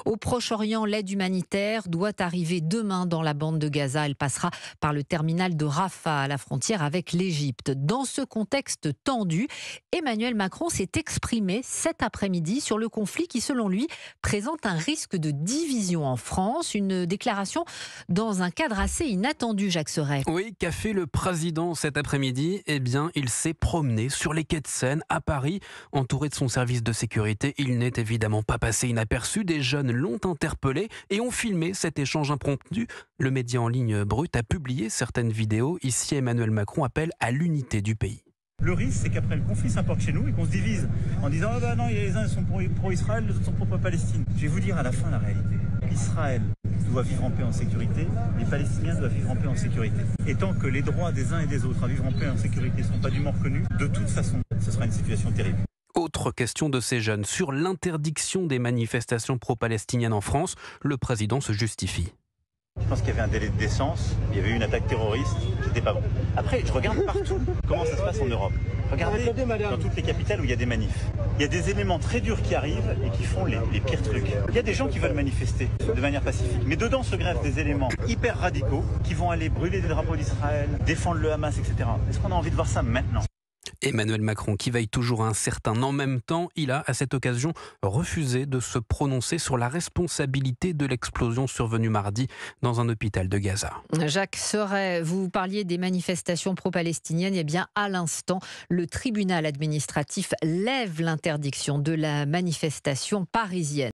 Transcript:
Au Proche-Orient, l'aide humanitaire doit arriver demain dans la bande de Gaza. Elle passera par le terminal de Rafah, à la frontière avec l'Égypte. Dans ce contexte tendu, Emmanuel Macron s'est exprimé cet après-midi sur le conflit qui, selon lui, présente un risque de division en France. Une déclaration dans un cadre assez inattendu, Jacques Serret. Oui, qu'a fait le président cet après-midi? Eh bien, il s'est promené sur les quais de Seine à Paris, entouré de son service de sécurité. Il n'est évidemment pas passé inaperçu. Des jeunes l'ont interpellé et ont filmé cet échange impromptu. Le média en ligne Brut a publié certaines vidéos. Ici, Emmanuel Macron appelle à l'unité du pays. Le risque, c'est qu'après le conflit s'importe chez nous et qu'on se divise en disant ah bah non, les uns sont pro-Israël, les autres sont pro-Palestine. Je vais vous dire à la fin la réalité. Israël doit vivre en paix en sécurité, les Palestiniens doivent vivre en paix en sécurité. Et tant que les droits des uns et des autres à vivre en paix en sécurité ne sont pas dûment reconnus, de toute façon, ce sera une situation terrible. Autre question de ces jeunes. Sur l'interdiction des manifestations pro-palestiniennes en France, le président se justifie. Je pense qu'il y avait un délai de décence, il y avait eu une attaque terroriste, j'étais pas bon. Après, je regarde partout comment ça se passe en Europe. Regardez dans toutes les capitales où il y a des manifs. Il y a des éléments très durs qui arrivent et qui font les pires trucs. Il y a des gens qui veulent manifester de manière pacifique. Mais dedans se greffent des éléments hyper radicaux qui vont aller brûler des drapeaux d'Israël, défendre le Hamas, etc. Est-ce qu'on a envie de voir ça maintenant ? Emmanuel Macron, qui veille toujours à un certain en même temps, il a à cette occasion refusé de se prononcer sur la responsabilité de l'explosion survenue mardi dans un hôpital de Gaza. Jacques Serret, vous parliez des manifestations pro-palestiniennes. Eh bien, à l'instant, le tribunal administratif lève l'interdiction de la manifestation parisienne.